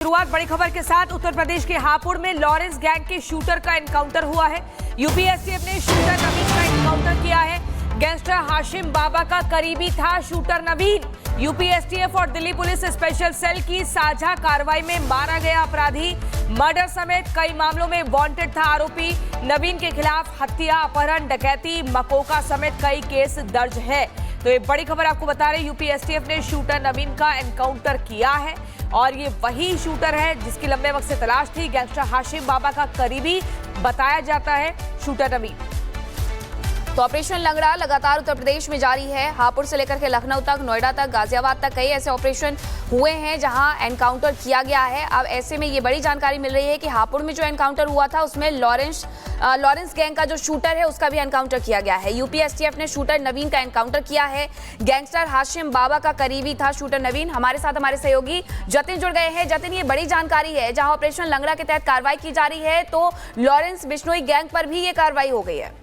शुरुआत बड़ी खबर के साथ उत्तर प्रदेश के हापुड़ में लॉरेंस गैंग के शूटर का एनकाउंटर हुआ है। यूपी एसटीएफ ने शूटर नवीन का एनकाउंटर किया है। गैंगस्टर हाशिम बाबा का करीबी था शूटर नवीन। यूपी एसटीएफ और दिल्ली पुलिस स्पेशल सेल की साझा कार्रवाई में मारा गया अपराधी। मर्डर समेत कई मामलों में वांटेड था आरोपी। नवीन के खिलाफ हत्या, अपहरण, डकैती, मकोका समेत कई केस दर्ज है। तो ये बड़ी खबर आपको बता रहे, यूपी एसटीएफ ने शूटर नवीन का एनकाउंटर किया है और ये वही शूटर है जिसकी लंबे वक्त से तलाश थी। गैंगस्टर हाशिम बाबा का करीबी बताया जाता है शूटर नवीन। तो ऑपरेशन लंगड़ा लगातार उत्तर प्रदेश में जारी है। हापुड़ से लेकर के लखनऊ तक, नोएडा तक, गाजियाबाद तक कई ऐसे ऑपरेशन हुए हैं जहां एनकाउंटर किया गया है। अब ऐसे में ये बड़ी जानकारी मिल रही है कि हापुड़ में जो एनकाउंटर हुआ था उसमें लॉरेंस गैंग का जो शूटर है उसका भी एनकाउंटर किया गया है। यूपी एसटीएफ ने शूटर नवीन का एनकाउंटर किया है। गैंगस्टर हाशिम बाबा का करीबी था शूटर नवीन। हमारे साथ हमारे सहयोगी जतिन जुड़ गए हैं। जतिन, ये बड़ी जानकारी है, जहां ऑपरेशन लंगड़ा के तहत कार्रवाई की जा रही है तो लॉरेंस बिश्नोई गैंग पर भी ये कार्रवाई हो गई है।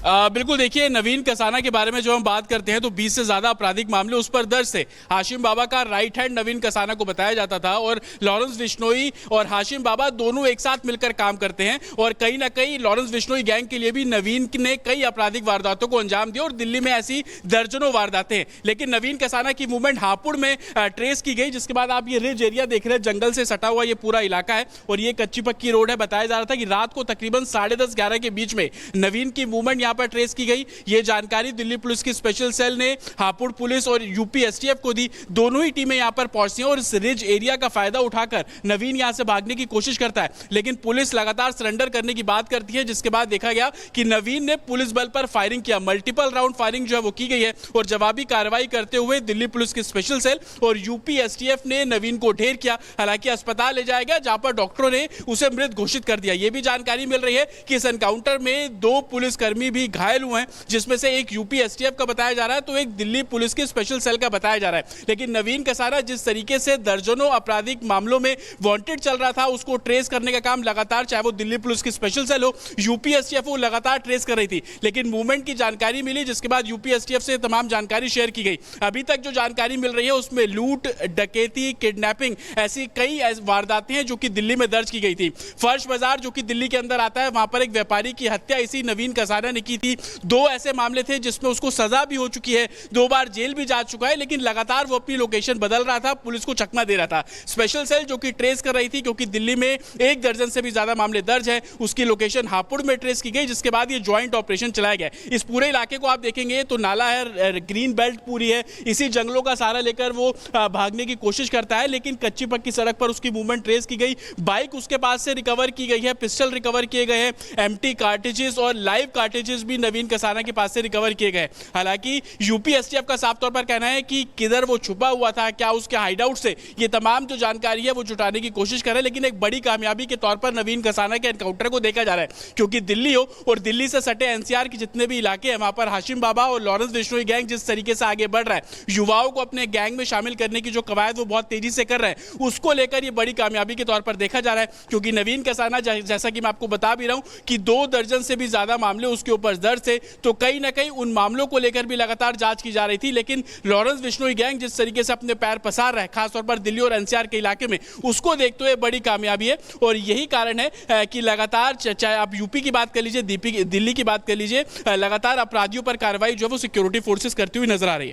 बिल्कुल, देखिए, नवीन कसाना के बारे में जो हम बात करते हैं तो 20 से ज्यादा आपराधिक मामले उस पर दर्ज थे। हाशिम बाबा का राइट हैंड नवीन कसाना को बताया जाता था और लॉरेंस बिश्नोई और हाशिम बाबा दोनों एक साथ मिलकर काम करते हैं और कहीं ना कहीं लॉरेंस बिश्नोई गैंग के लिए भी नवीन ने कई आपराधिक वारदातों को अंजाम दिया और दिल्ली में ऐसी दर्जनों वारदातें हैं। लेकिन नवीन कसाना की मूवमेंट हापुड़ में ट्रेस की गई, जिसके बाद आप ये रिज एरिया देख रहे हैं, जंगल से सटा हुआ ये पूरा इलाका है और ये कच्ची पक्की रोड है। बताया जा रहा था कि रात को तकरीबन 10:30-11 के बीच में नवीन की मूवमेंट पर ट्रेस की गई। यह जानकारी दिल्ली पुलिस की स्पेशल सेल ने हापुड़ पुलिस और यूपी एसटीएफ को दी। दोनों ही टीमें यहां पर पहुंचती हैं और इस रिज एरिया का फायदा उठाकर नवीन यहां से भागने की कोशिश करता है, लेकिन पुलिस लगातार सरेंडर करने की बात करती है, जिसके बाद देखा गया कि नवीन ने पुलिस बल पर फायरिंग किया। मल्टीपल राउंड फायरिंग जो है वो की गई है और जवाबी कार्रवाई करते हुए दिल्ली पुलिस की स्पेशल सेल और यूपी एसटीएफ ने नवीन को ढेर किया। हालांकि अस्पताल ले जाया गया, जहां पर डॉक्टरों ने उसे मृत घोषित कर दिया। यह भी जानकारी मिल रही है कि इस एनकाउंटर में 2 पुलिसकर्मी भी घायल हुए हैं, जिसमें से एक यूपी एसटीएफ का बताया जा रहा है तो एक दिल्ली पुलिस की स्पेशल सेल का बताया जा रहा है। लेकिन नवीन कसाना जिस तरीके से दर्जनों आपराधिक मामलों में वांटेड चल रहा था, उसको ट्रेस करने का काम लगातार, चाहे वो दिल्ली पुलिस की स्पेशल सेल हो, यूपी एसटीएफ हो, लगातार ट्रेस कर रही थी। लेकिन मूवमेंट की जानकारी मिली, जिसके बाद यूपी एसटीएफ से तमाम जानकारी शेयर की गई। अभी तक जो जानकारी मिल रही है उसमें लूट, डकैती, किडनैपिंग ऐसी कई वारदातें हैं जो कि दिल्ली में दर्ज की गई थी। फर्श बाजार जो कि दिल्ली के अंदर आता है, वहां पर एक व्यापारी की हत्या इसी नवीन कसाना ने की थी। 2 ऐसे मामले थे जिसमें उसको सजा भी हो चुकी है, 2 बार जेल भी जा चुका है, लेकिन लगातार वो अपनी लोकेशन बदल रहा था, पुलिस को चकमा दे रहा था। स्पेशल सेल जो कि ट्रेस कर रही थी, क्योंकि दिल्ली में 1 दर्जन से भी ज्यादा मामले दर्ज है, उसकी लोकेशन हापुड़ में ट्रेस की गई, जिसके बाद ये ज्वाइंट ऑपरेशन चलाया गया। इस पूरे इलाके को आप देखेंगे तो नाला है, ग्रीन बेल्ट पूरी है, इसी जंगलों का सहारा लेकर वो भागने की कोशिश करता है, लेकिन कच्ची पक्की सड़क पर उसकी मूवमेंट ट्रेस की गई। बाइक उसके पास से रिकवर की गई है, पिस्टल रिकवर किए गए हैं, एम्प्टी कार्ट्रिजेस और लाइव कार्ट्रिजेस भी नवीन कसाना के पास से रिकवर किए गए। हालांकि यूपी एसटीएफ का साफ तौर पर कहना है कि किधर वो छुपा हुआ था, क्या उसके हाइडआउट से, ये तमाम जो जानकारी है वो जुटाने की कोशिश कर रहे हैं। लेकिन एक बड़ी कामयाबी के तौर पर नवीन कसाना के एनकाउंटर को देखा जा रहा है, क्योंकि दिल्ली हो और दिल्ली से सटे एनसीआर के जितने भी इलाके हैं, वहां पर हाशिम बाबा और लॉरेंस बिश्नोई गैंग जिस तरीके से आगे बढ़ रहा है, युवाओं को अपने गैंग में शामिल करने की जो कवायद वो बहुत तेजी से कर रहे हैं, उसको लेकर ये बड़ी कामयाबी के तौर पर देखा जा रहा है। क्योंकि नवीन कसाना, जैसा कि मैं आपको बता भी रहा हूं कि 2 दर्जन से भी ज्यादा मामले उसके ऊपर दर्ज थे, तो कहीं ना कहीं उन मामलों को लेकर भी लगातार जांच की जा रही थी। लेकिन लॉरेंस बिश्नोई गैंग जिस तरीके से अपने पैर पसार रहा है, खासतौर पर दिल्ली और एनसीआर के इलाके में, उसको देखते हुए बड़ी कामयाबी है। और यही कारण है कि लगातार, चाहे आप यूपी की बात कर लीजिए, दिल्ली की बात कर लीजिए, लगातार अपराधियों पर कार्रवाई जो है वो सिक्योरिटी फोर्सेस करती हुई नजर आ रही है।